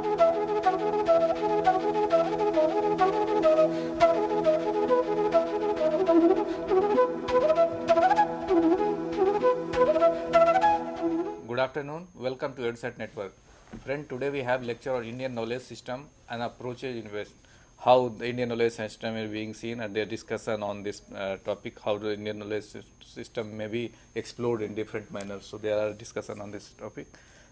Good afternoon. Welcome to EduSat Network. Friend, today we have lecture on Indian knowledge system and approaches in West. How the Indian knowledge system is being seen, and their discussion on this topic, how the Indian knowledge system may be explored in different manners. So there are discussion on this topic.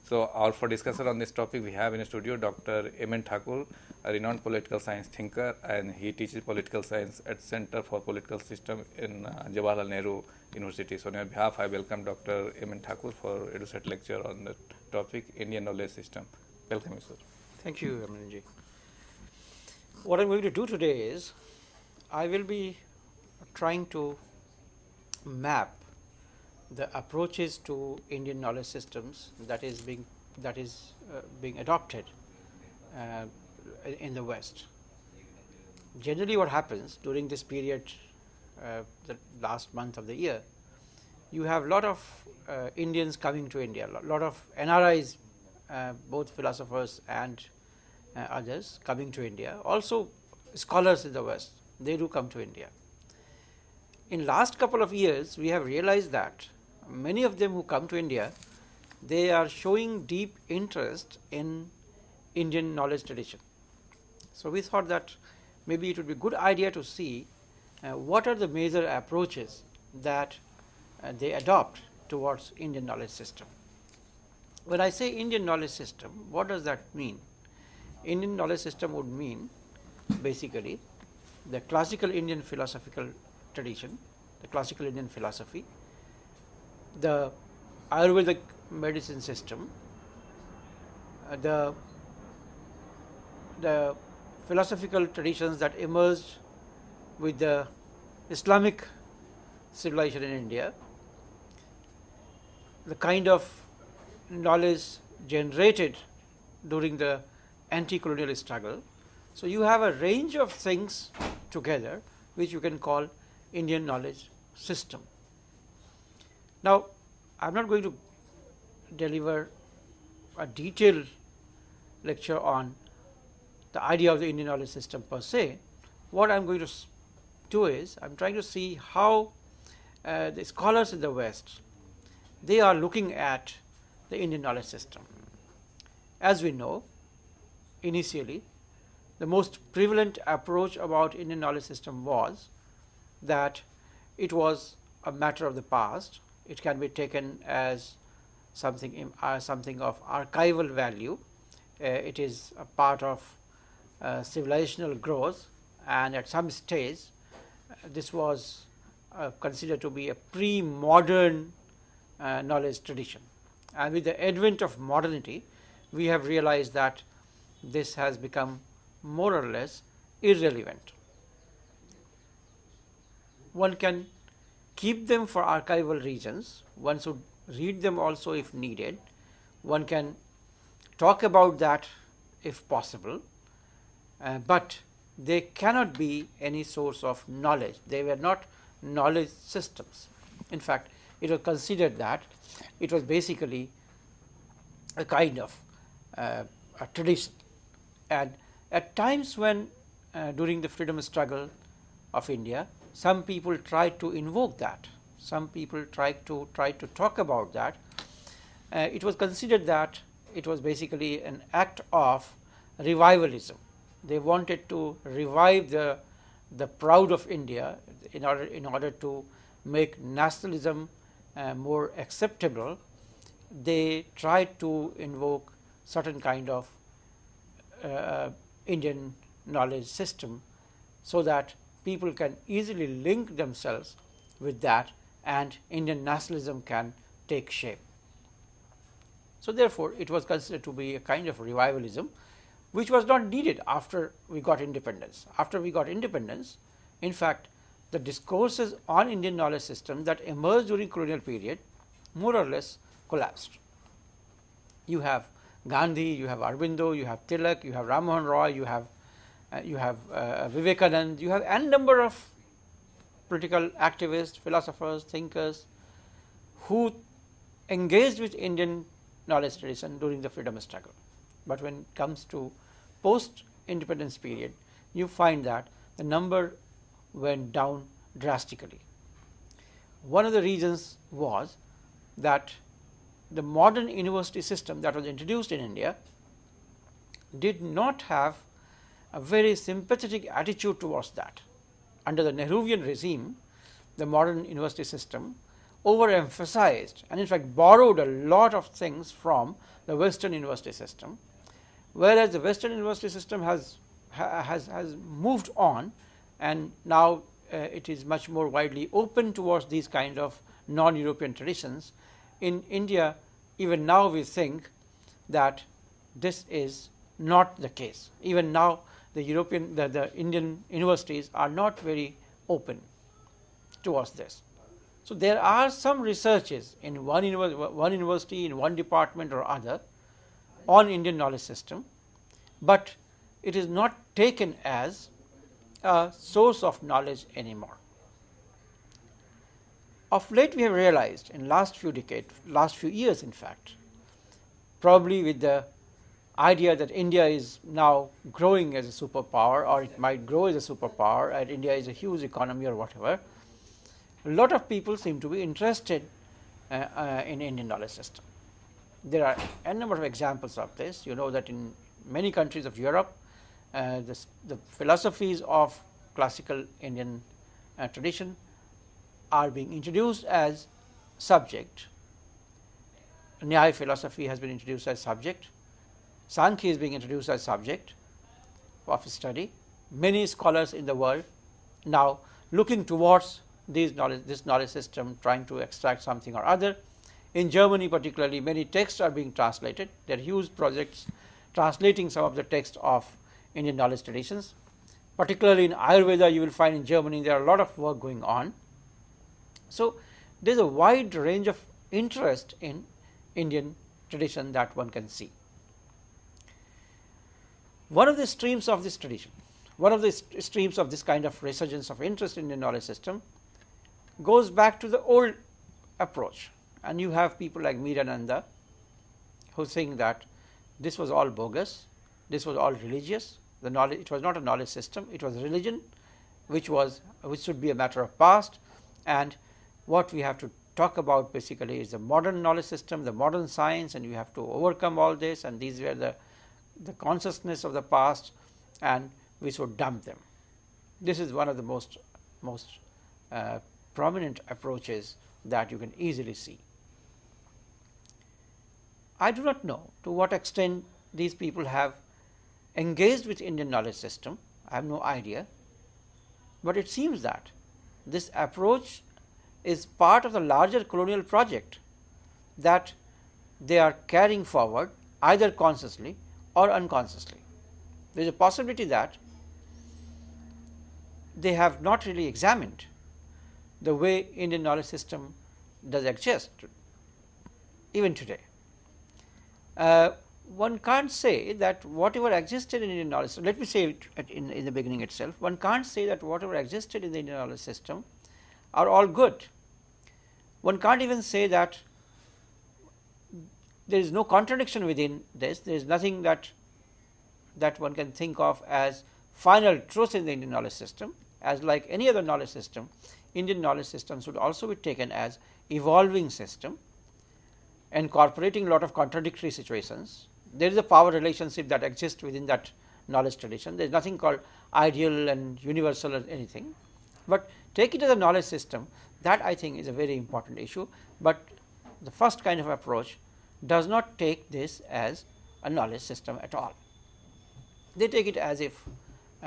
So for discussion on this topic, we have in the studio Dr. M.N. Thakur, a renowned political science thinker, and he teaches political science at Center for Political System in Jawaharlal Nehru University. So on your behalf, I welcome Dr. M.N. Thakur for EduSat lecture on the topic Indian knowledge system. Welcome you, sir. Thank you, Ramanji. What I'm going to do today is, I will be trying to map the approaches to Indian knowledge systems that is being adopted in the West. Generally, what happens during this period, the last month of the year, you have a lot of Indians coming to India, a lot of NRIs, both philosophers and others coming to India. Also, scholars in the West, they do come to India. In last couple of years, we have realized that many of them who come to India, they are showing deep interest in Indian knowledge tradition. So we thought that maybe it would be a good idea to see what are the major approaches that they adopt towards Indian knowledge system. When I say Indian knowledge system, what does that mean? Indian knowledge system would mean basically the classical Indian philosophical tradition, the classical Indian philosophy, the Ayurvedic medicine system, the philosophical traditions that emerged with the Islamic civilization in India, the kind of knowledge generated during the anti-colonial struggle. So you have a range of things together which you can call Indian knowledge system. Now, I am not going to deliver a detailed lecture on the idea of the Indian knowledge system per se. What I am going to do is, I am trying to see how the scholars in the West, they are looking at the Indian knowledge system. As we know, initially, the most prevalent approach about Indian knowledge system was that it was a matter of the past. It can be taken as something of archival value. It is a part of civilizational growth, and at some stage this was considered to be a pre-modern knowledge tradition. And with the advent of modernity, we have realized that this has become more or less irrelevant. One can keep them for archival reasons, one should read them also if needed, one can talk about that if possible, but they cannot be any source of knowledge. They were not knowledge systems. In fact, it was considered that it was basically a kind of a tradition. And at times when during the freedom struggle of India, some people tried to invoke that, some people tried to talk about that. It was considered that it was basically an act of revivalism. They wanted to revive the proud of India in order to make nationalism more acceptable. They tried to invoke certain kind of Indian knowledge system so that people can easily link themselves with that and Indian nationalism can take shape. So therefore, it was considered to be a kind of revivalism which was not needed after we got independence. After we got independence, in fact, the discourses on Indian knowledge system that emerged during colonial period more or less collapsed. You have Gandhi, you have Aurobindo, you have Tilak, you have Ram Mohan Roy, you have Vivekanand, you have n number of political activists, philosophers, thinkers who engaged with Indian knowledge tradition during the freedom struggle. But when it comes to post-independence period, you find that the number went down drastically. One of the reasons was that the modern university system that was introduced in India did not have a very sympathetic attitude towards that. Under the Nehruvian regime, the modern university system overemphasized and in fact borrowed a lot of things from the Western university system, whereas the Western university system has moved on, and now it is much more widely open towards these kind of non-European traditions. In India, even now we think that this is not the case. Even now, the Indian universities are not very open towards this. So there are some researches in one university, in one department or other on Indian knowledge system, but it is not taken as a source of knowledge anymore. Of late we have realized in last few years in fact, probably with the idea that India is now growing as a superpower, or it might grow as a superpower, and India is a huge economy or whatever, a lot of people seem to be interested in Indian knowledge system. There are a number of examples of this. You know that in many countries of Europe, the philosophies of classical Indian tradition are being introduced as subject. Nyaya philosophy has been introduced as subject. Sankhya is being introduced as subject of study. Many scholars in the world now looking towards this knowledge system, trying to extract something or other. In Germany particularly, many texts are being translated. There are huge projects translating some of the texts of Indian knowledge traditions. Particularly in Ayurveda, you will find in Germany there are a lot of work going on. So there is a wide range of interest in Indian tradition that one can see. One of the streams of this tradition, one of the streams of this kind of resurgence of interest in the knowledge system goes back to the old approach, and you have people like Mirananda who think that this was all bogus, this was all religious. The knowledge, it was not a knowledge system, it was a religion which should be a matter of past, and what we have to talk about basically is the modern knowledge system, the modern science, and you have to overcome all this, and these were the consciousness of the past, and we should dump them. This is one of the most prominent approaches that you can easily see. I do not know to what extent these people have engaged with Indian knowledge system. I have no idea, but it seems that this approach is part of the larger colonial project that they are carrying forward either consciously or unconsciously. There is a possibility that they have not really examined the way Indian knowledge system does exist even today. One can't say that whatever existed in Indian knowledge system, let me say it in the beginning itself, one can't say that whatever existed in the Indian knowledge system are all good. One can't even say that there is no contradiction within this. There is nothing that one can think of as final truth in the Indian knowledge system. As like any other knowledge system, Indian knowledge system should also be taken as evolving system, incorporating a lot of contradictory situations. There is a power relationship that exists within that knowledge tradition. There is nothing called ideal and universal or anything, but take it as a knowledge system. That I think is a very important issue, but the first kind of approach does not take this as a knowledge system at all. They take it as if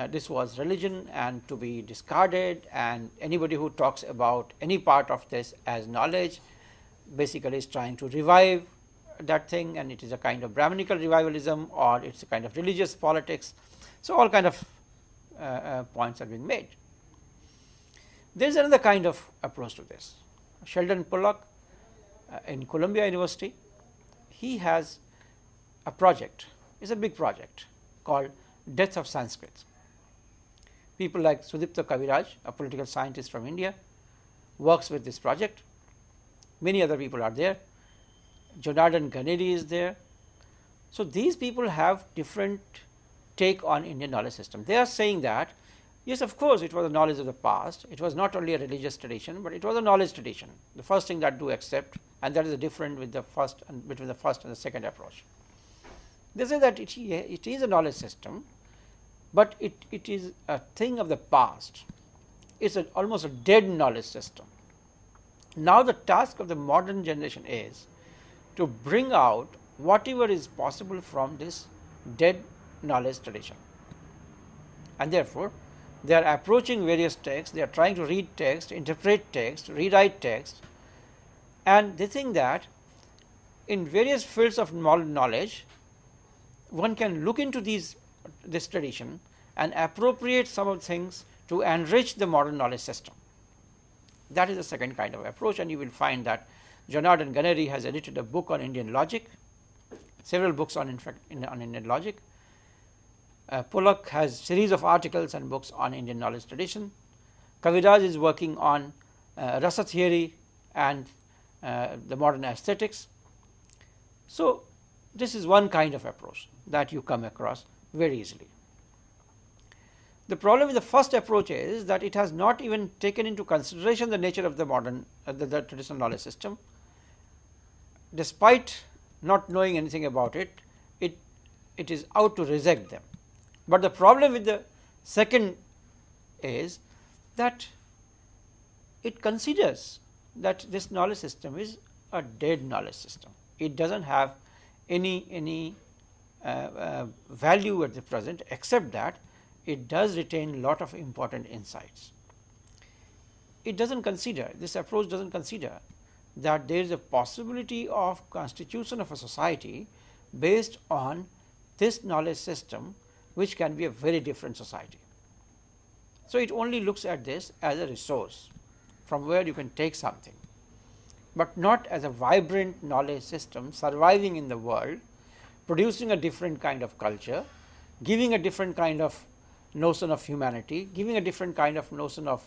this was religion and to be discarded, and anybody who talks about any part of this as knowledge basically is trying to revive that thing, and it is a kind of Brahminical revivalism, or it is a kind of religious politics. So all kind of points are being made. There is another kind of approach to this. Sheldon Pollock in Columbia University, he has a project, it's a big project called Death of Sanskrit. People like Sudipta Kaviraj, a political scientist from India, works with this project. Many other people are there. Jonathan Ganeri is there. So, these people have different take on Indian knowledge system. They are saying that yes, of course, it was a knowledge of the past. It was not only a religious tradition, but it was a knowledge tradition. The first thing that do accept, and that is the difference with the first and between the first and the second approach. They say that it is a knowledge system, but it is a thing of the past. It's almost a dead knowledge system. Now, the task of the modern generation is to bring out whatever is possible from this dead knowledge tradition. And therefore, they are approaching various texts, they are trying to read text, interpret text, rewrite text, and they think that in various fields of modern knowledge, one can look into this tradition and appropriate some of the things to enrich the modern knowledge system. That is the second kind of approach, and you will find that Jonathan Gunnery has edited a book on Indian logic, several books on Indian logic. Pollock has series of articles and books on Indian knowledge tradition. Kaviraj is working on rasa theory and the modern aesthetics. So, this is one kind of approach that you come across very easily. The problem with the first approach is that it has not even taken into consideration the nature of the modern the traditional knowledge system. Despite not knowing anything about it, it is out to reject them. But the problem with the second is that it considers that this knowledge system is a dead knowledge system. It does not have any value at the present, except that it does retain lot of important insights. It does not consider, this approach does not consider that there is a possibility of constitution of a society based on this knowledge system, which can be a very different society. So, it only looks at this as a resource from where you can take something, but not as a vibrant knowledge system surviving in the world, producing a different kind of culture, giving a different kind of notion of humanity, giving a different kind of notion of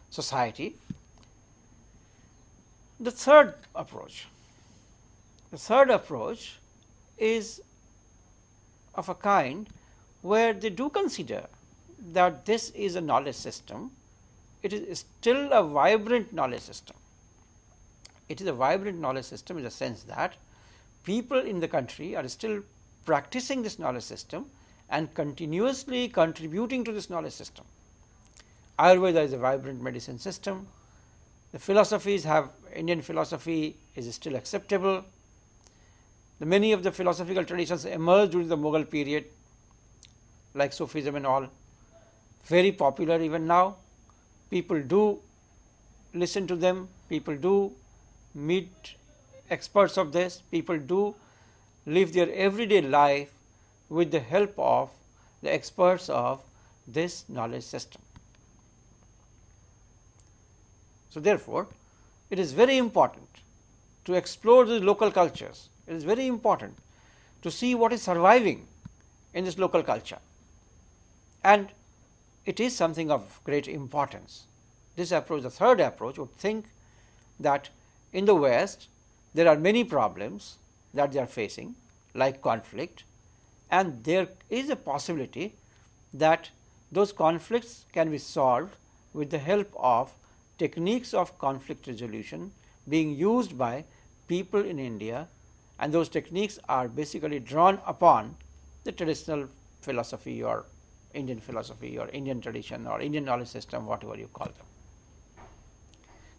society. The third approach is of a kind where they do consider that this is a knowledge system. It is still a vibrant knowledge system. It is a vibrant knowledge system in the sense that people in the country are still practicing this knowledge system and continuously contributing to this knowledge system. Ayurveda is a vibrant medicine system. The philosophies have, Indian philosophy is still acceptable. Many of the philosophical traditions emerged during the Mughal period, like Sufism and all, very popular even now. People do listen to them, people do meet experts of this, people do live their everyday life with the help of the experts of this knowledge system. So, therefore, it is very important to explore the local cultures. It is very important to see what is surviving in this local culture, and it is something of great importance. This approach, the third approach, would think that in the West there are many problems that they are facing, like conflict, and there is a possibility that those conflicts can be solved with the help of techniques of conflict resolution being used by people in India, and those techniques are basically drawn upon the traditional philosophy or Indian philosophy or Indian tradition or Indian knowledge system, whatever you call them.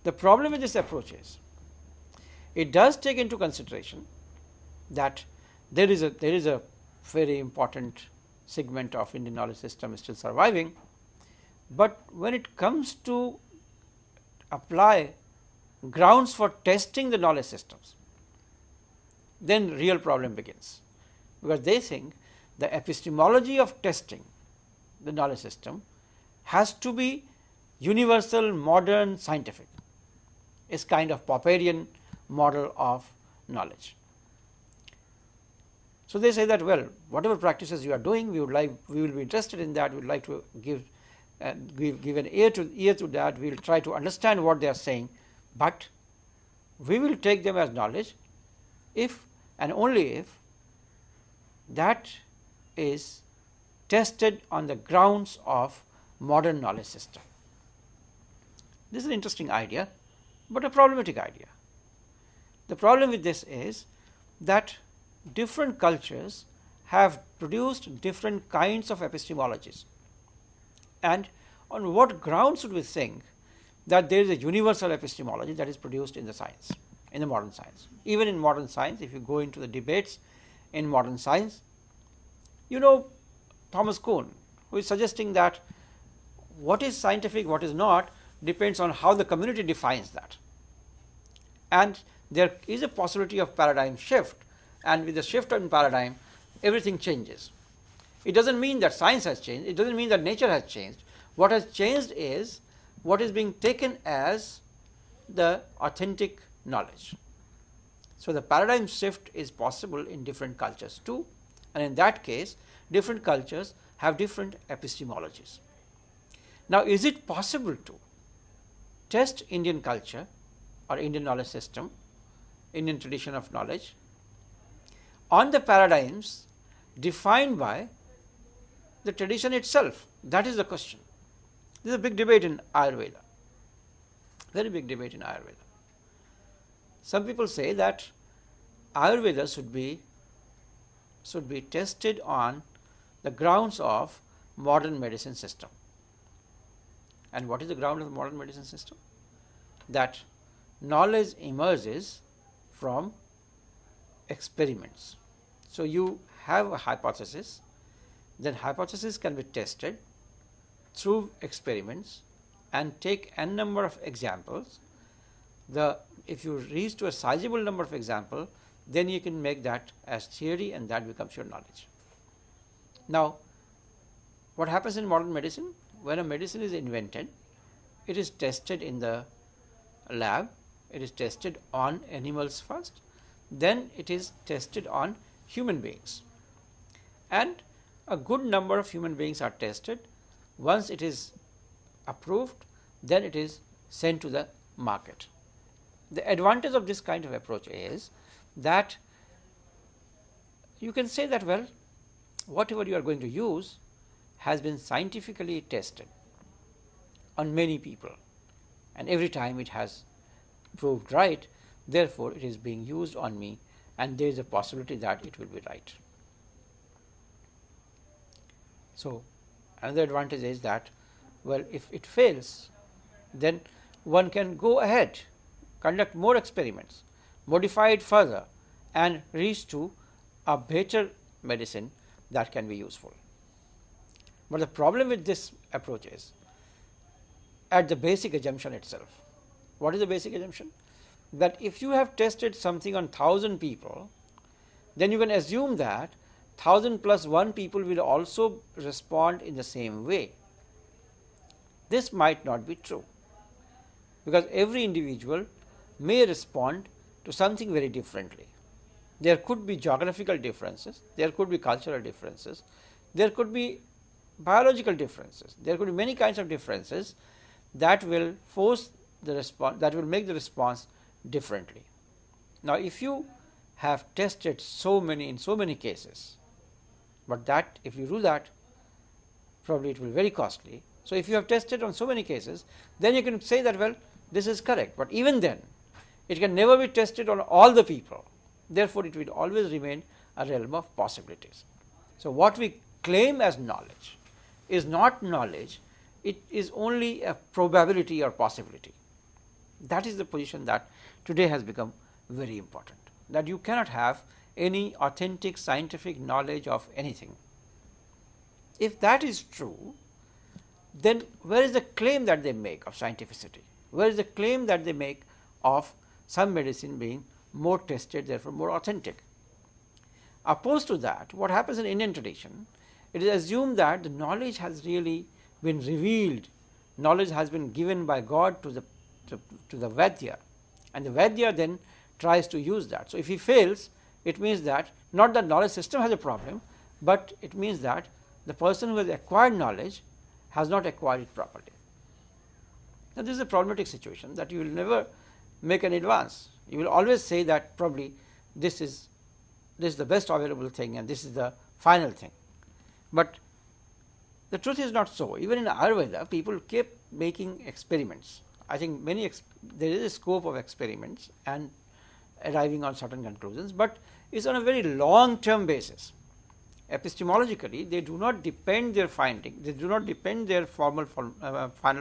The problem with this approach is it does take into consideration that there is a very important segment of Indian knowledge system still surviving, but when it comes to apply grounds for testing the knowledge systems, then real problem begins, because they think the epistemology of testing the knowledge system has to be universal, modern, scientific. It's kind of Popperian model of knowledge. So, they say that, well, whatever practices you are doing, we will be interested in that, we would like to give an ear to that, we will try to understand what they are saying, but we will take them as knowledge if and only if that is tested on the grounds of modern knowledge system. This is an interesting idea, but a problematic idea. The problem with this is that different cultures have produced different kinds of epistemologies, and on what grounds should we think that there is a universal epistemology that is produced in the science, in the modern science? Even in modern science, if you go into the debates in modern science, you know Thomas Kuhn, who is suggesting that what is scientific, what is not, depends on how the community defines that. And there is a possibility of paradigm shift, and with the shift in paradigm, everything changes. It does not mean that science has changed, it does not mean that nature has changed. What has changed is what is being taken as the authentic knowledge. So, the paradigm shift is possible in different cultures too, and in that case different cultures have different epistemologies. Now, is it possible to test Indian culture or Indian knowledge system, Indian tradition of knowledge, on the paradigms defined by the tradition itself? That is the question. This is a big debate in Ayurveda, very big debate in Ayurveda. Some people say that Ayurveda should be tested on the grounds of modern medicine system. And what is the ground of the modern medicine system? That knowledge emerges from experiments. So, you have a hypothesis, then hypothesis can be tested through experiments and take n number of examples. If you reach to a sizable number of examples, then you can make that as theory, and that becomes your knowledge. Now, what happens in modern medicine? When a medicine is invented, it is tested in the lab, it is tested on animals first, then it is tested on human beings, and a good number of human beings are tested. Once it is approved, then it is sent to the market. The advantage of this kind of approach is that you can say that, well, whatever you are going to use has been scientifically tested on many people, and every time it has proved right, therefore, it is being used on me, and there is a possibility that it will be right. So, another advantage is that, well, if it fails, then one can go ahead, conduct more experiments, modify it further, and reach to a better medicine that can be useful. But the problem with this approach is at the basic assumption itself. What is the basic assumption? That if you have tested something on 1000 people, then you can assume that 1000 plus 1 people will also respond in the same way. This might not be true, because every individual may respond to something very differently. There could be geographical differences, there could be cultural differences, there could be biological differences, there could be many kinds of differences that will force the response, that will make the response differently. Now, if you have tested in so many cases, but that if you do that, probably it will be very costly. So, if you have tested on so many cases, then you can say that, well, this is correct, but even then it can never be tested on all the people. Therefore, it will always remain a realm of possibilities. So, what we claim as knowledge is not knowledge, it is only a probability or possibility. That is the position that today has become very important, that you cannot have any authentic scientific knowledge of anything. If that is true, then where is the claim that they make of scientificity? Where is the claim that they make of some medicine being more tested, therefore more authentic? Opposed to that, what happens in Indian tradition, it is assumed that the knowledge has really been revealed, knowledge has been given by God to the Vaidya, and the Vaidya then tries to use that. So, if he fails, it means that not the knowledge system has a problem, but it means that the person who has acquired knowledge has not acquired it properly. Now, this is a problematic situation, that you will never make an advance. You will always say that probably this is this is the best available thing and this is the final thing. But the truth is not so. Even in Ayurveda, people keep making experiments. I think there is a scope of experiments and arriving on certain conclusions, but it's on a very long term basis. Epistemologically, they do not depend their finding, they do not depend their final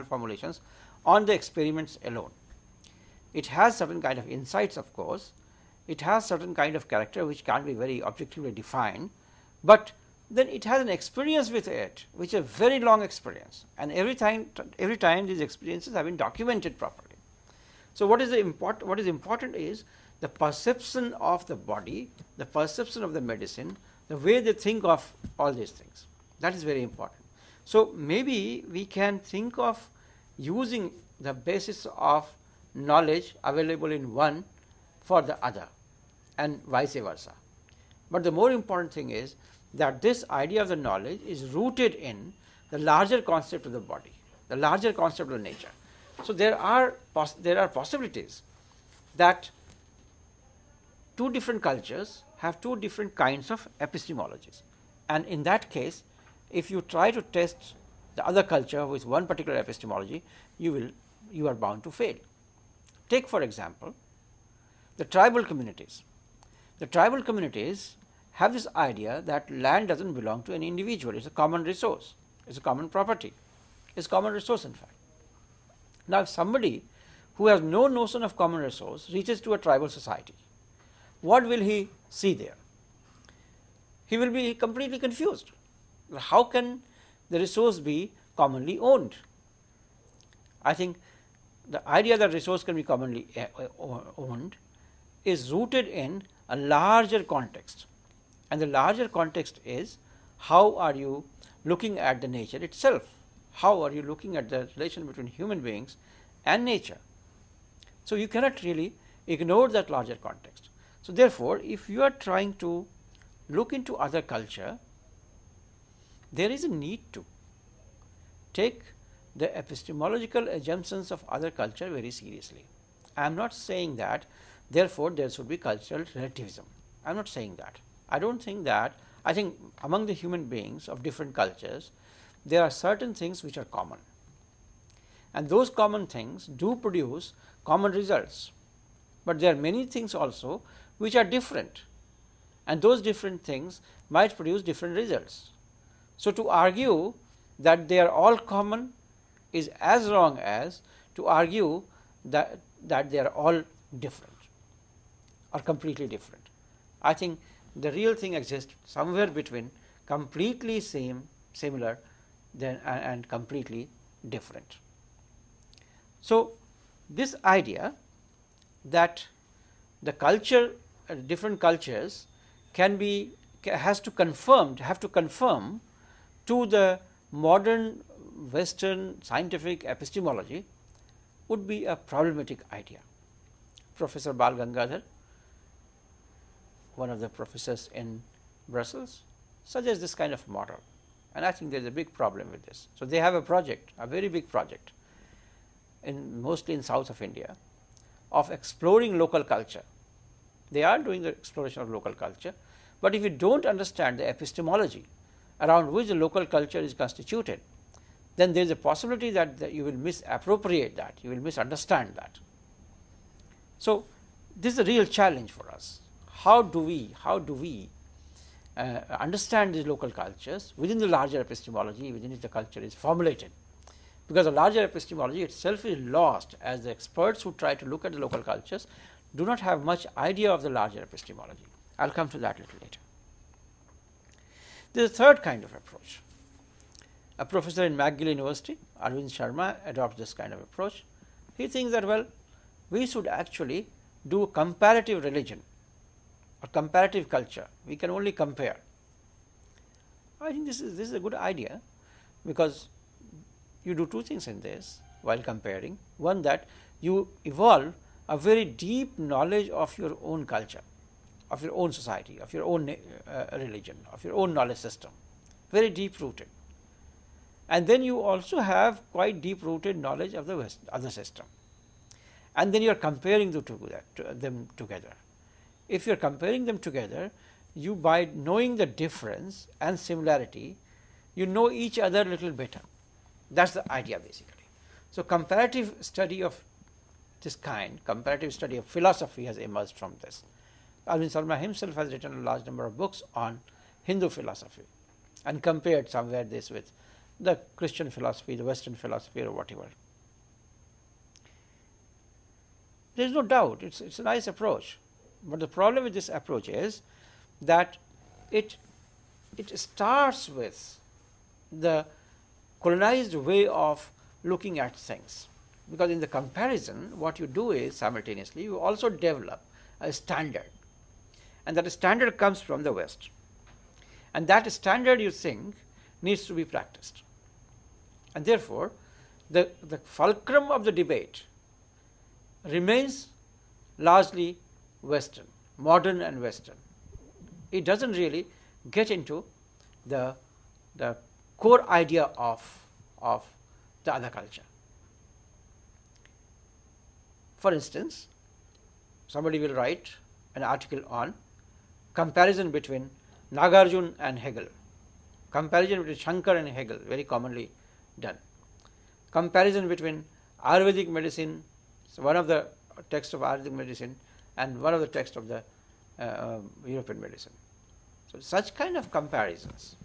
formulations on the experiments alone. It has certain kind of insights, of course, it has certain kind of character which can't be very objectively defined, but then it has an experience with it, which is a very long experience, and every time these experiences have been documented properly. So, what is important is the perception of the body, the perception of the medicine, the way they think of all these things. That is very important. So, maybe we can think of using the basis of knowledge available in one for the other and vice versa. But the more important thing is that this idea of the knowledge is rooted in the larger concept of the body, the larger concept of nature. So, there are possibilities that two different cultures have two different kinds of epistemologies, and in that case, if you try to test the other culture with one particular epistemology, you are bound to fail. Take for example the tribal communities. The tribal communities have this idea that land does not belong to any individual, it is a common resource, it is a common property, it is a common resource in fact. Now, if somebody who has no notion of common resource reaches to a tribal society, what will he see there? He will be completely confused. How can the resource be commonly owned? I think the idea that resource can be commonly owned is rooted in a larger context, and the larger context is how are you looking at the nature itself, how are you looking at the relation between human beings and nature. So, you cannot really ignore that larger context. So, therefore, if you are trying to look into other culture, there is a need to take the epistemological assumptions of other culture very seriously. I am not saying that therefore, there should be cultural relativism. I am not saying that. I do not think that. I think among the human beings of different cultures, there are certain things which are common, and those common things do produce common results, but there are many things also which are different, and those different things might produce different results. So, to argue that they are all common is as wrong as to argue that they are all different or completely different. I think the real thing exists somewhere between completely similar and completely different. So, this idea that the culture, different cultures have to conform to the modern Western scientific epistemology would be a problematic idea. Professor Bal Gangadhar, one of the professors in Brussels, suggests this kind of model, and I think there is a big problem with this. So, they have a project, a very big project, mostly in south of India, of exploring local culture. They are doing the exploration of local culture, but if you do not understand the epistemology around which the local culture is constituted, then there is a possibility that you will misappropriate that, you will misunderstand that. So, this is a real challenge for us. How do we understand these local cultures within the larger epistemology within which the culture is formulated? Because the larger epistemology itself is lost, as the experts who try to look at the local cultures do not have much idea of the larger epistemology. I will come to that a little later. There is a third kind of approach. A professor in McGill University, Arvind Sharma, adopts this kind of approach. He thinks that, well, we should actually do comparative religion or comparative culture. We can only compare. I think this is a good idea, because you do two things in this while comparing. One, that you evolve a very deep knowledge of your own culture, of your own society, of your own religion, of your own knowledge system, very deep rooted. And then you also have quite deep rooted knowledge of the other system, and then you are comparing them together. If you are comparing them together, you, by knowing the difference and similarity, you know each other a little better. That is the idea basically. So, comparative study of this kind, comparative study of philosophy has emerged from this. Arvind Sharma himself has written a large number of books on Hindu philosophy and compared somewhere this with the Christian philosophy, the Western philosophy or whatever. There is no doubt, it is a nice approach, but the problem with this approach is that it starts with the colonized way of looking at things, because in the comparison what you do is simultaneously you also develop a standard, and that standard comes from the West, and that standard you think needs to be practiced, and therefore the fulcrum of the debate remains largely Western, modern and Western. It does not really get into the core idea of the other culture. For instance, somebody will write an article on comparison between Nagarjuna and Hegel, comparison between Shankar and Hegel, very commonly done, comparison between Ayurvedic medicine, so one of the texts of Ayurvedic medicine and one of the texts of the European medicine. So, such kind of comparisons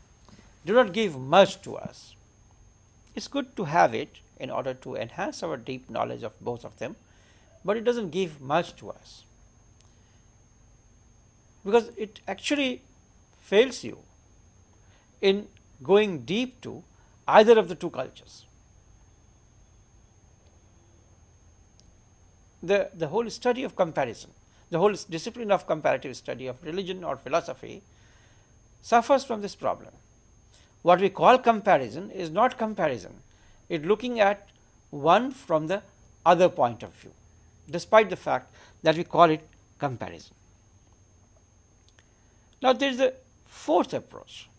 do not give much to us. It is good to have it in order to enhance our deep knowledge of both of them, but it does not give much to us, because it actually fails you in going deep to either of the two cultures. The whole study of comparison, the whole discipline of comparative study of religion or philosophy suffers from this problem. What we call comparison is not comparison, it is looking at one from the other point of view, despite the fact that we call it comparison. Now, there is a fourth approach,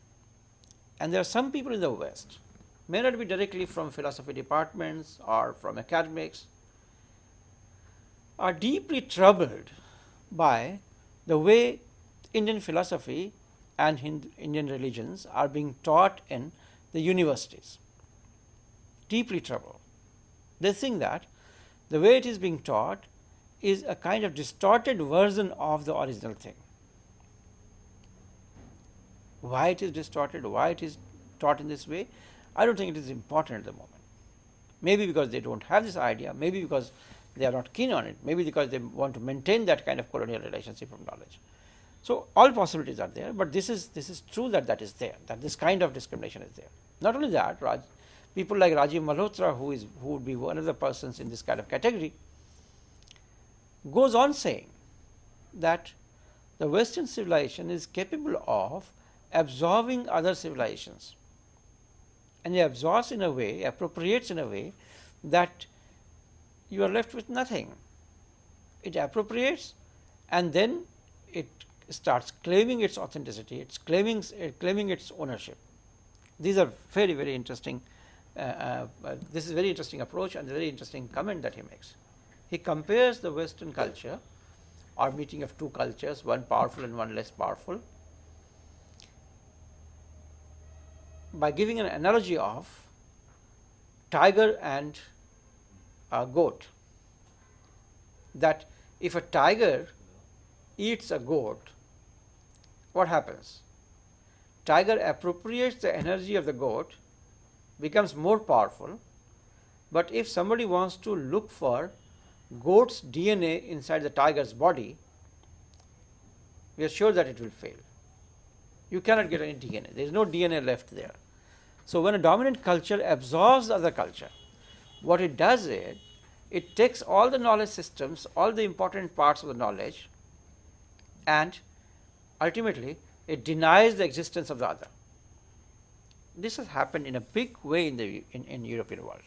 and there are some people in the West, may not be directly from philosophy departments or from academics, are deeply troubled by the way Indian philosophy and Indian religions are being taught in the universities. Deeply troubled. They think that the way it is being taught is a kind of distorted version of the original thing. Why it is distorted, why it is taught in this way, I do not think it is important at the moment. Maybe because they do not have this idea, maybe because they are not keen on it, maybe because they want to maintain that kind of colonial relationship of knowledge. So, all possibilities are there, but this is true that is there, that this kind of discrimination is there. Not only that, people like Rajiv Malhotra, who would be one of the persons in this kind of category, goes on saying that the Western civilization is capable of absorbing other civilizations, and it absorbs in a way, appropriates in a way that you are left with nothing. It appropriates and then it starts claiming its authenticity, it's claiming its ownership. These are very, very interesting. This is a very interesting approach and a very interesting comment that he makes. He compares the Western culture or meeting of two cultures, one powerful and one less powerful, by giving an analogy of tiger and a goat, that if a tiger eats a goat, what happens? Tiger appropriates the energy of the goat, becomes more powerful, but if somebody wants to look for goat's DNA inside the tiger's body, we are sure that it will fail. You cannot get any DNA, there is no DNA left there. So, when a dominant culture absorbs the other culture, what it does is, it takes all the knowledge systems, all the important parts of the knowledge, and ultimately it denies the existence of the other. This has happened in a big way in the European world.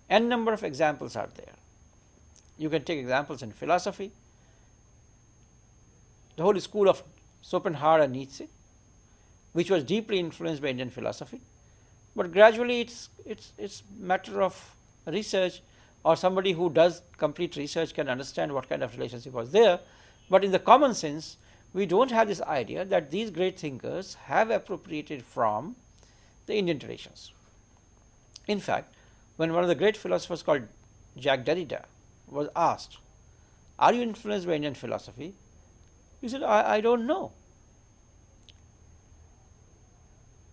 N number of examples are there. You can take examples in philosophy, the whole school of Schopenhauer and Nietzsche, which was deeply influenced by Indian philosophy, but gradually it's matter of research, or somebody who does complete research can understand what kind of relationship was there, but in the common sense we don't have this idea that these great thinkers have appropriated from the Indian traditions. In fact, when one of the great philosophers called Jacques Derrida was asked, "Are you influenced by Indian philosophy?" he said, I don't know.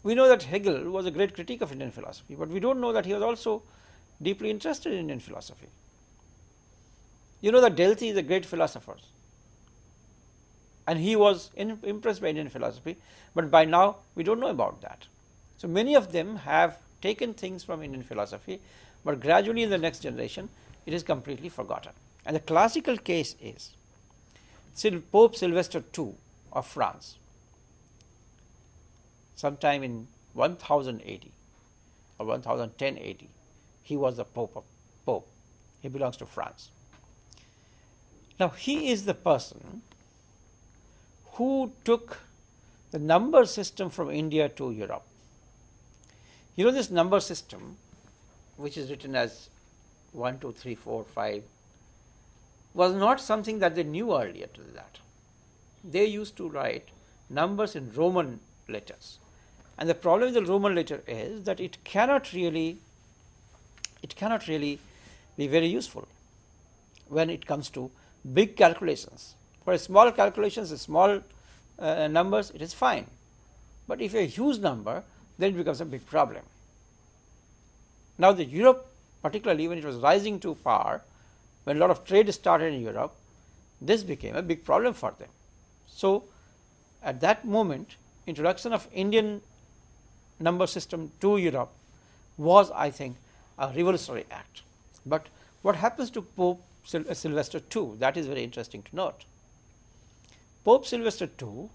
We know that Hegel was a great critic of Indian philosophy, but we don't know that he was also deeply interested in Indian philosophy. You know that Delphi is a great philosopher, and he was impressed by Indian philosophy, but by now we don't know about that. So many of them have taken things from Indian philosophy, but gradually in the next generation it is completely forgotten. And the classical case is Pope Sylvester II of France, sometime in 1080 or 1010 AD. He was the Pope. He belongs to France. Now, he is the person who took the number system from India to Europe. You know, this number system, which is written as 1, 2, 3, 4, 5, was not something that they knew earlier to that. They used to write numbers in Roman letters. And the problem with the Roman letter is that it cannot really be very useful when it comes to big calculations. For a small calculations, a small numbers, it is fine. But if a huge number, then it becomes a big problem. Now, the Europe, particularly when it was rising to power, when a lot of trade started in Europe, this became a big problem for them. So, at that moment, introduction of Indian number system to Europe was, I think, a revolutionary act. But what happens to Pope Sylvester II? That is very interesting to note. Pope Sylvester II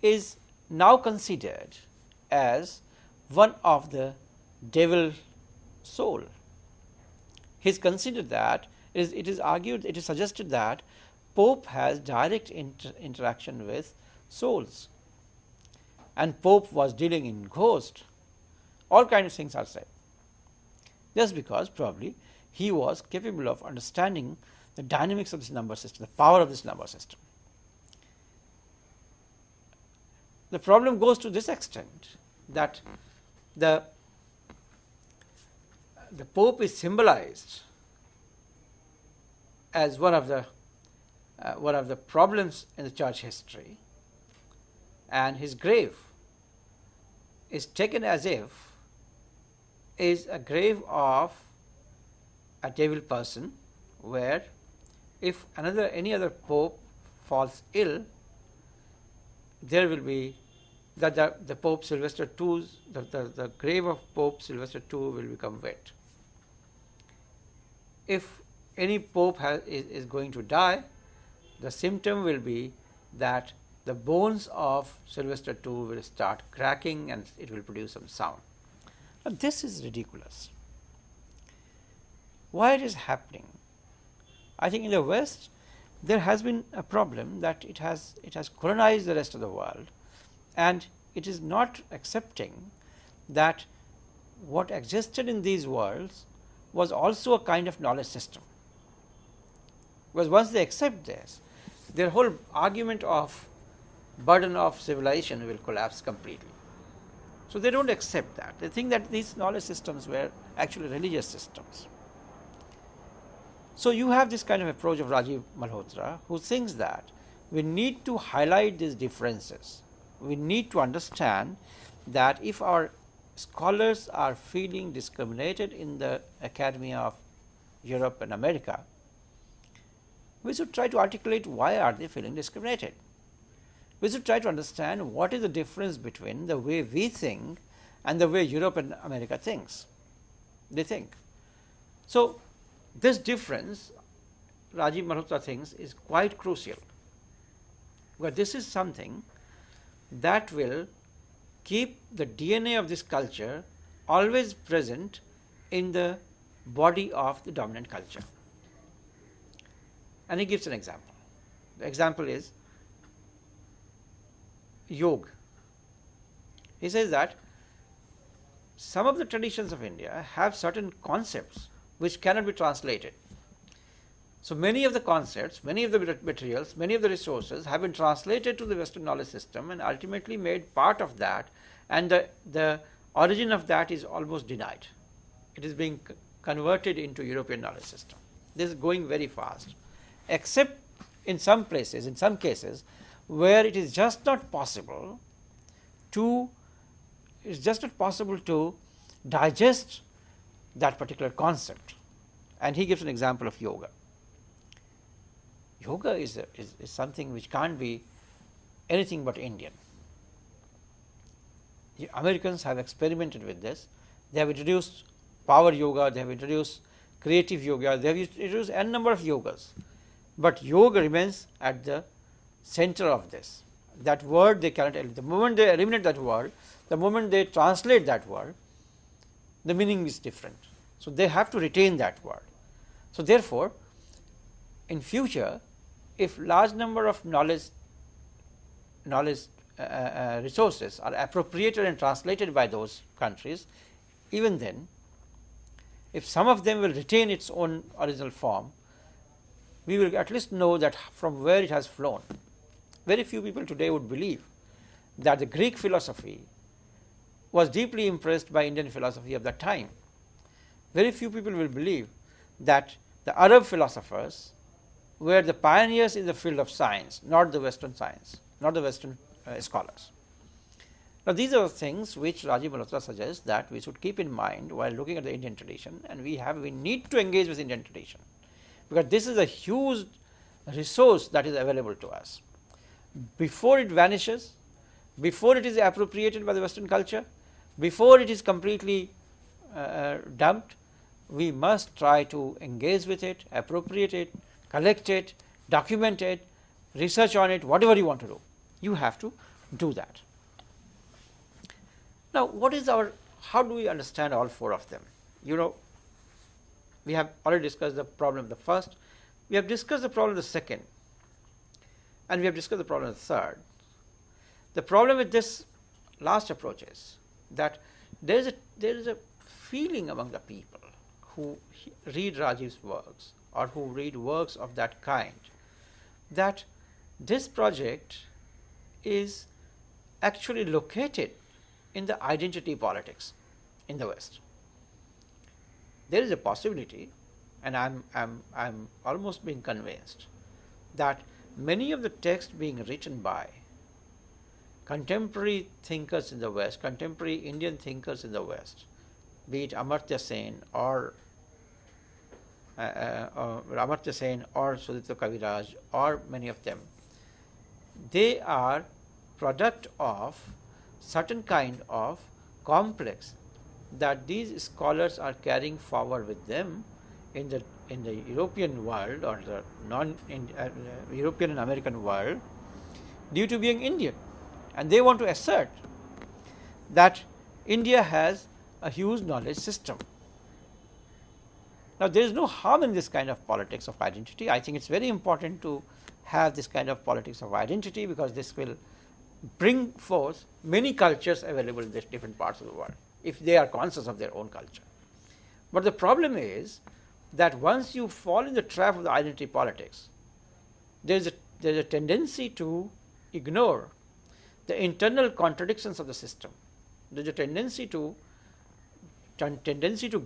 is now considered as one of the devil soul. He is considered that it is argued, it is suggested that Pope has direct interaction with souls, and Pope was dealing in ghost. All kinds of things are said. Just because probably he was capable of understanding the dynamics of this number system, the power of this number system. The problem goes to this extent that the Pope is symbolized as one of the problems in the church history, and his grave is taken as if is a grave of a devil person, where if any other pope falls ill, there will be that the Pope Sylvester II's the grave of Pope Sylvester II will become wet. If any pope is going to die, the symptom will be that the bones of Sylvester II will start cracking and it will produce some sound. Now, this is ridiculous. Why it is happening? I think in the West there has been a problem that it has colonized the rest of the world, and it is not accepting that what existed in these worlds was also a kind of knowledge system. Because once they accept this, their whole argument of burden of civilization will collapse completely. So they don't accept that. They think that these knowledge systems were actually religious systems. So you have this kind of approach of Rajiv Malhotra, who thinks that we need to highlight these differences. We need to understand that if our scholars are feeling discriminated in the academia of Europe and America, we should try to articulate why are they feeling discriminated. We should try to understand what is the difference between the way we think and the way Europe and America they think. So this difference, Rajiv Malhotra thinks, is quite crucial, because this is something that will keep the DNA of this culture always present in the body of the dominant culture. And he gives an example. The example is yoga. He says that some of the traditions of India have certain concepts which cannot be translated. So many of the concepts, many of the materials, many of the resources have been translated to the Western knowledge system and ultimately made part of that, and the origin of that is almost denied. It is being converted into European knowledge system. This is going very fast, except in some places, in some cases, where it is just not possible to digest that particular concept. And he gives an example of yoga. Yoga is something which can't be anything but Indian. The Americans have experimented with this. They have introduced power yoga, they have introduced creative yoga, they have introduced n number of yogas. But yoga remains at the center of this. That word they cannot eliminate. The moment they eliminate that word, the moment they translate that word, the meaning is different. So they have to retain that word. So therefore, in future, if large number of knowledge resources are appropriated and translated by those countries, even then, if some of them will retain its own original form, we will at least know that from where it has flown. Very few people today would believe that the Greek philosophy was deeply impressed by Indian philosophy of that time. Very few people will believe that the Arab philosophers were the pioneers in the field of science, not the Western science, not the Western scholars. Now, these are things which Rajiv Malhotra suggests that we should keep in mind while looking at the Indian tradition, and we need to engage with Indian tradition, because this is a huge resource that is available to us. Before it vanishes, before it is appropriated by the Western culture, before it is completely dumped, we must try to engage with it, appropriate it, collect it, document it, research on it, whatever you want to do. You have to do that. Now, how do we understand all four of them? You know, we have already discussed the problem of the first, we have discussed the problem of the second, and we have discussed the problem of the third. The problem with this last approach is that there is a feeling among the people who read Rajiv's works or who read works of that kind, that this project is actually located in the identity politics in the West. There is a possibility, and I'm almost being convinced, that many of the texts being written by contemporary thinkers in the West, contemporary Indian thinkers in the West, be it Amartya Sen or Sudipta Kaviraj or many of them, they are product of certain kind of complex that these scholars are carrying forward with them in the European world or the European and American world due to being Indian, and they want to assert that India has a huge knowledge system. Now, there is no harm in this kind of politics of identity. I think it is very important to have this kind of politics of identity, because this will bring forth many cultures available in these different parts of the world, if they are conscious of their own culture. But the problem is that once you fall in the trap of the identity politics, there is a tendency to ignore the internal contradictions of the system. There is a tendency to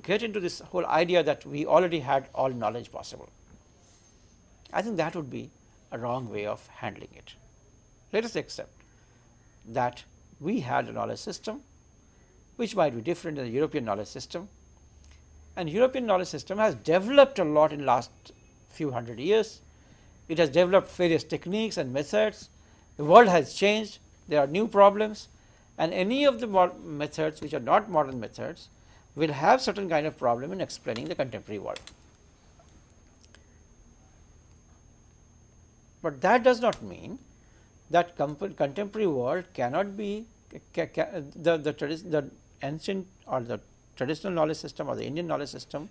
get into this whole idea that we already had all knowledge possible. I think that would be a wrong way of handling it. Let us accept that we had a knowledge system which might be different than the European knowledge system, and European knowledge system has developed a lot in last few hundred years. It has developed various techniques and methods. The world has changed, there are new problems, and any of the methods which are not modern methods will have certain kind of problem in explaining the contemporary world. But that does not mean that contemporary world cannot be the ancient or the traditional knowledge system or the Indian knowledge system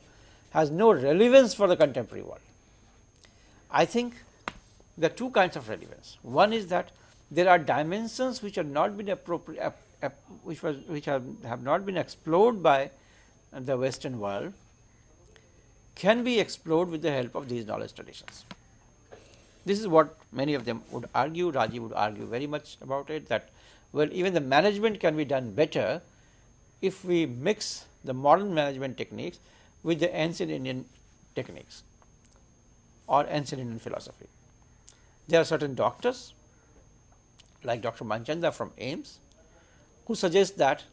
has no relevance for the contemporary world. I think there are two kinds of relevance. One is that there are dimensions which have not been have not been explored by the Western world, can be explored with the help of these knowledge traditions. This is what many of them would argue. Raji would argue very much about it, that well, even the management can be done better if we mix the modern management techniques with the ancient Indian techniques or ancient Indian philosophy. There are certain doctors like Dr. Manchanda from AIIMS who suggest that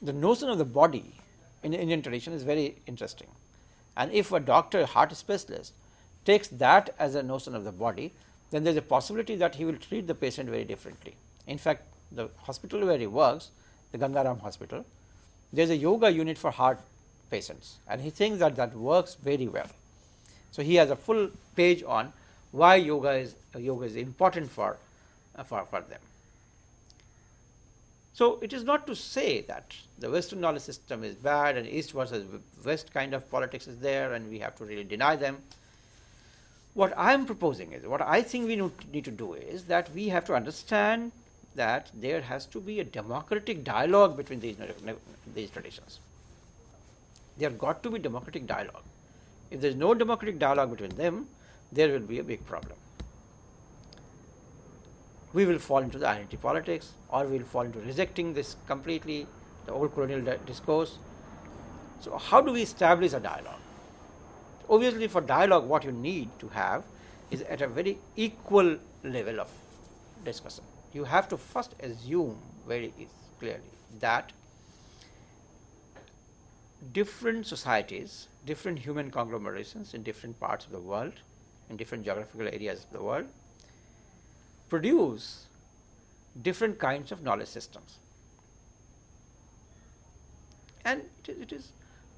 the notion of the body in the Indian tradition is very interesting, and if a doctor, heart specialist, takes that as a notion of the body, then there is a possibility that he will treat the patient very differently. In fact, the hospital where he works, the Gangaram hospital, there is a yoga unit for heart patients, and he thinks that that works very well. So, he has a full page on why yoga is important for them. So, it is not to say that the Western knowledge system is bad and East versus West kind of politics is there and we have to really deny them. What I am proposing is, what I think we need to do is that we have to understand that there has to be a democratic dialogue between these traditions. There got to be democratic dialogue. If there is no democratic dialogue between them, there will be a big problem. We will fall into the identity politics, or we will fall into rejecting this completely, the old colonial discourse. So, how do we establish a dialogue? Obviously, for dialogue, what you need to have is at a very equal level of discussion. You have to first assume very clearly that different societies, different human conglomerations in different parts of the world, in different geographical areas of the world, produce different kinds of knowledge systems. And it is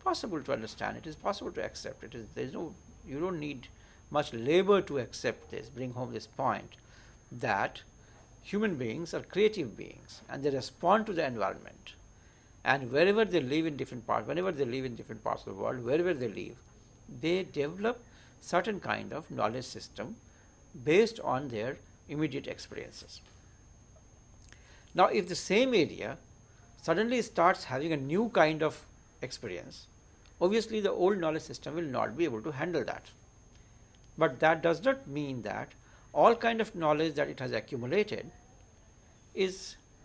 possible to understand, it is possible to accept, there is no, you don't need much labor to accept this, bring home this point that human beings are creative beings and they respond to the environment, and wherever they live in different parts, whenever they live in different parts of the world, wherever they live, they develop certain kind of knowledge system based on their immediate experiences. Now, if the same area suddenly starts having a new kind of experience, obviously the old knowledge system will not be able to handle that. But that does not mean that all kind of knowledge that it has accumulated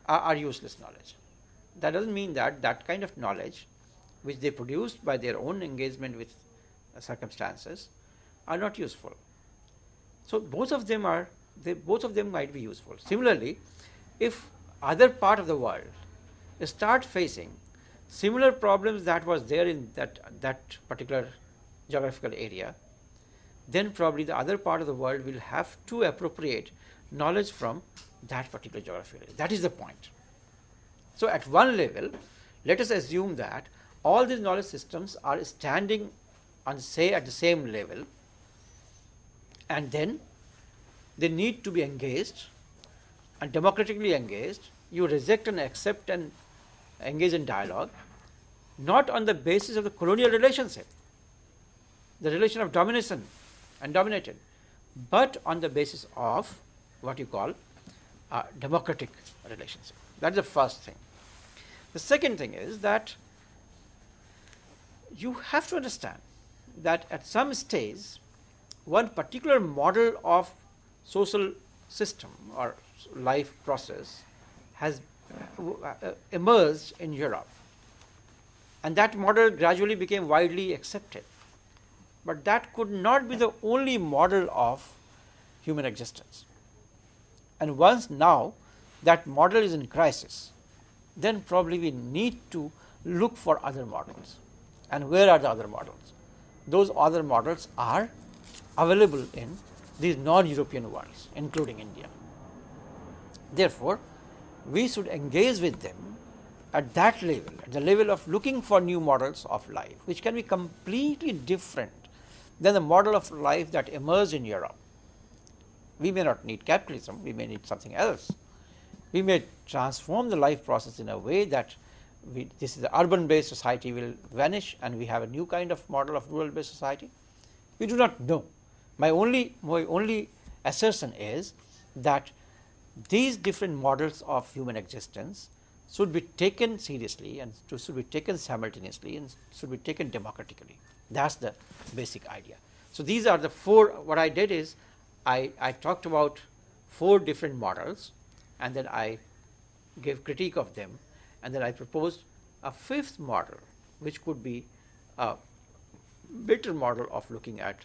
are useless knowledge. That does not mean that that kind of knowledge which they produced by their own engagement with circumstances are not useful. So, both of them might be useful. Similarly, if other part of the world start facing similar problems that was there in that particular geographical area, then probably the other part of the world will have to appropriate knowledge from that particular geographical area. That is the point. So, at one level, let us assume that all these knowledge systems are standing on, say, at the same level, and then they need to be engaged and democratically engaged. You reject and accept and engage in dialogue, not on the basis of the colonial relationship, the relation of domination and dominated, but on the basis of what you call a democratic relationship. That is the first thing. The second thing is that you have to understand that at some stage, one particular model of social system or life process has emerged in Europe, and that model gradually became widely accepted. But that could not be the only model of human existence. And once now that model is in crisis, then probably we need to look for other models. And where are the other models? Those other models are available in these non-European worlds, including India. Therefore, we should engage with them at that level, at the level of looking for new models of life, which can be completely different than the model of life that emerged in Europe. We may not need capitalism, we may need something else. We may transform the life process in a way that this is the urban based society will vanish and we have a new kind of model of rural based society. We do not know. My only assertion is that these different models of human existence should be taken seriously and should be taken simultaneously and should be taken democratically. That's the basic idea. So these are the four. What I did is I talked about four different models, and then I gave critique of them, and then I proposed a fifth model, which could be a better model of looking at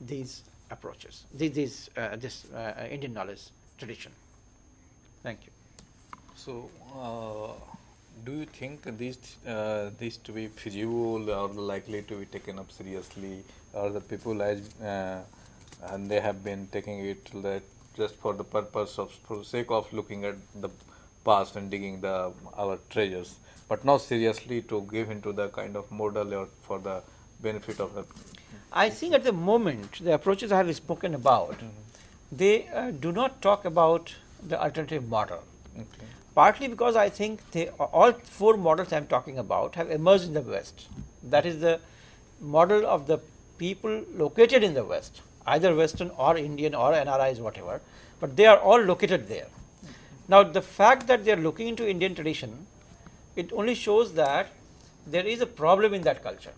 these approaches, this Indian knowledge tradition. Thank you. So, do you think these to be feasible or likely to be taken up seriously, or the people as and they have been taking it that just for the purpose of for the sake of looking at the past and digging our treasures, but not seriously to give into the kind of model or for the benefit of the. I think at the moment the approaches I have spoken about, they do not talk about the alternative model. Okay. Partly because I think all four models I am talking about have emerged in the West. That is the model of the people located in the West, either Western or Indian or NRIs, whatever, but they are all located there. Now, the fact that they are looking into Indian tradition, it only shows that there is a problem in that culture,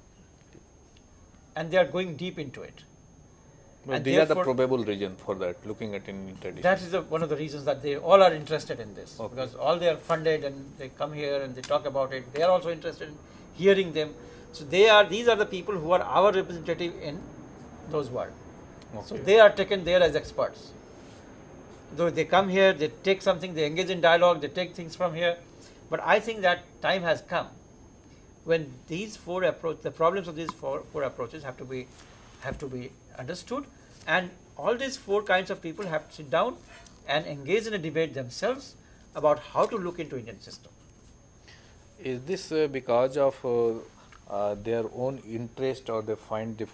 and they are going deep into it. Well, And these are the therefore- probable reason for that, looking at Indian tradition. That is one of the reasons that they all are interested in this, Okay. because all they are funded and they come here and they talk about it. They are also interested in hearing them. So these are the people who are our representative in those world. So Okay. they are taken there as experts. Though they come here, they take something, they engage in dialogue, they take things from here. But I think that time has come when these the problems of these four approaches have to be understood, and all these four kinds of people have to sit down and engage in a debate themselves about how to look into Indian system. Is this because of their own interest, or they find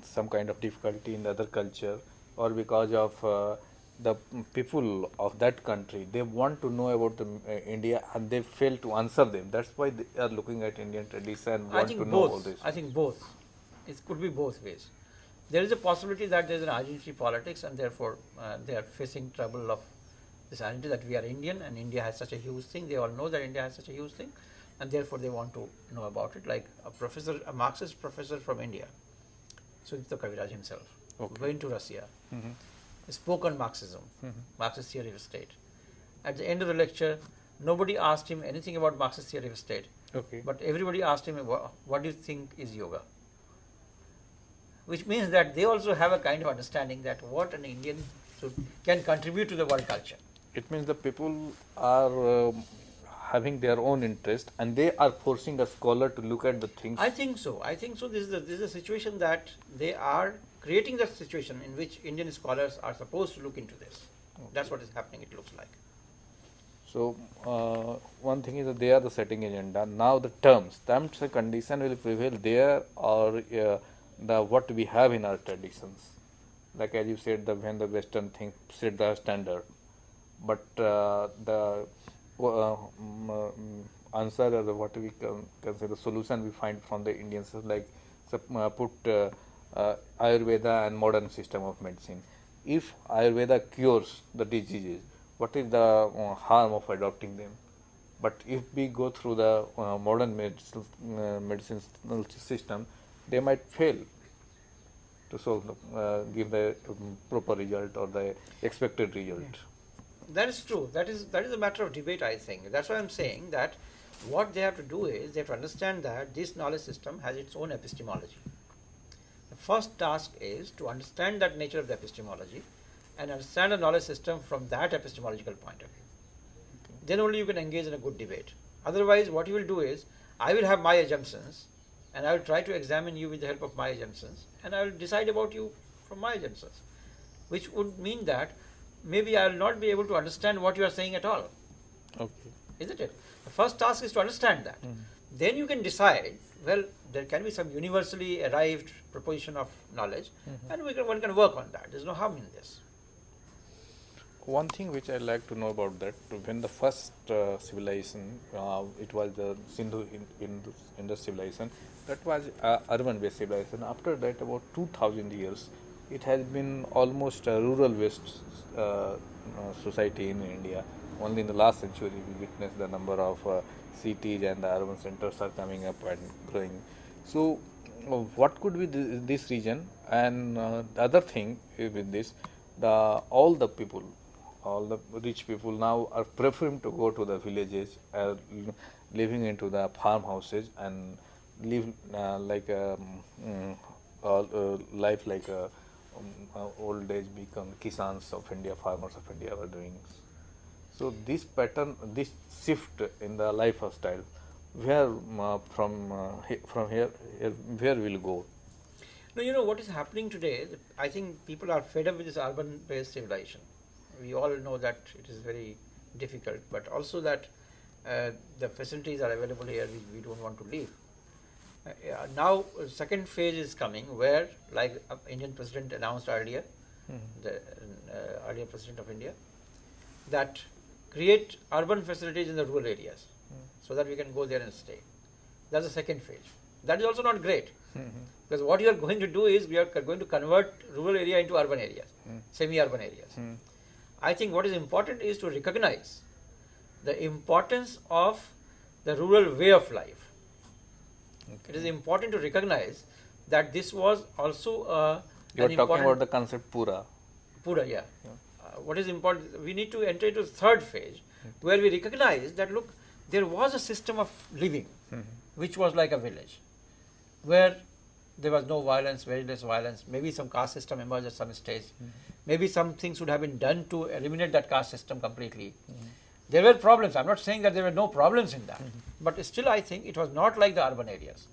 some kind of difficulty in the other culture, or because of the people of that country, they want to know about India and they fail to answer them? That's why they are looking at Indian tradition and I want think to know all both. this. I think both. It could be both ways. There is a possibility that there is an identity politics, and therefore they are facing trouble of this identity that we are Indian and India has such a huge thing. They all know that India has such a huge thing, and therefore they want to know about it. Like a Marxist professor from India, Sylvester himself, Okay. went to Russia, Mhm. spoke on Marxism, Mhm. Marxist theory of state. At the end of the lecture, nobody asked him anything about Marxist theory of state, Okay. but everybody asked him, what do you think is yoga? Which means that they also have a kind of understanding that what an Indian can contribute to the world culture. It means the people are having their own interest and they are forcing a scholar to look at the things. I think so. This is a situation that they are creating the situation in which Indian scholars are supposed to look into this. That's what is happening, it looks like. So, one thing is that they are the setting agenda. Now the terms and condition will prevail there, or what we have in our traditions. Like as you said, when the Western thing set the standard, but the answer, or what we can say, the solution we find from the Indians is like put Ayurveda and modern system of medicine. If Ayurveda cures the diseases, what is the harm of adopting them? But if we go through the modern medicinal system, they might fail to solve give the proper result or the expected result. That is true. That is a matter of debate, I think. That's why I'm saying that what they have to do is they have to understand that this knowledge system has its own epistemology. The first task is to understand that nature of the epistemology and understand the knowledge system from that epistemological point of view. Okay. Then only you can engage in a good debate. Otherwise, what you will do is, I will have my assumptions and I will try to examine you with the help of my assumptions, and I will decide about you from my assumptions, which would mean that maybe I will not be able to understand what you are saying at all. Okay. Isn't it? The first task is to understand that. Then you can decide, well, there can be some universally arrived proposition of knowledge, and one can work on that. There's no harm in this. One thing which I like to know about that, when the first civilization, it was the Sindhu Indus civilization, that was urban-based civilization. After that, about 2000 years, it has been almost a rural-based society in India. only in the last century we witnessed the number of cities and the urban centers are coming up and growing. So, what could be this region? And the other thing with this, all the people, all the rich people now are preferring to go to the villages, living into the farmhouses and live like a life like a old age become kisans of India, farmers of India were doing. So this pattern, this shift in the lifestyle, where from here, where will go? No, you know what is happening today? I think people are fed up with this urban-based civilization. We all know that it is very difficult, but also that the facilities are available here. We don't want to leave. Now, second phase is coming, where, like Indian President announced earlier, the earlier President of India, that create urban facilities in the rural areas, so that we can go there and stay. That's the second phase. That is also not great, because what you are going to do is we are going to convert rural area into urban areas, semi-urban areas. I think what is important is to recognize the importance of the rural way of life. It is important to recognize that this was also you are talking about the concept pura. Pura, yeah. What is important, we need to enter into the third phase, where we recognize that, look, there was a system of living which was like a village, where there was no violence, very less violence, maybe some caste system emerged at some stage, maybe some things would have been done to eliminate that caste system completely. There were problems. I'm not saying that there were no problems in that, but still I think it was not like the urban areas.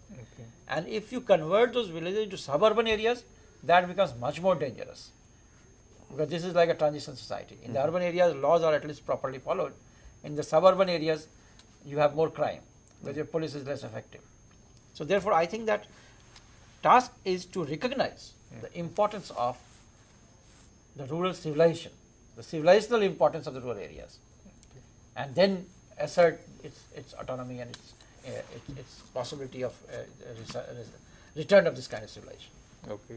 And if you convert those villages into suburban areas, that becomes much more dangerous, because this is like a transition society. In the urban areas, laws are at least properly followed. In the suburban areas, you have more crime, because your police is less effective. So therefore, I think that task is to recognize the importance of the rural civilization, the civilizational importance of the rural areas, and then assert its autonomy and its possibility of return of this kind of civilization. Okay.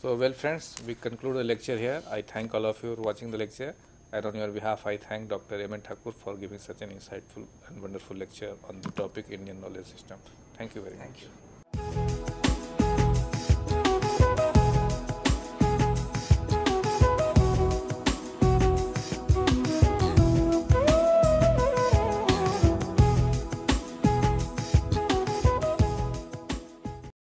So, well friends, we conclude the lecture here. I thank all of you for watching the lecture, and on your behalf I thank Dr. M. N. Thakur for giving such an insightful and wonderful lecture on the topic Indian knowledge system. Thank you very much. Thank you.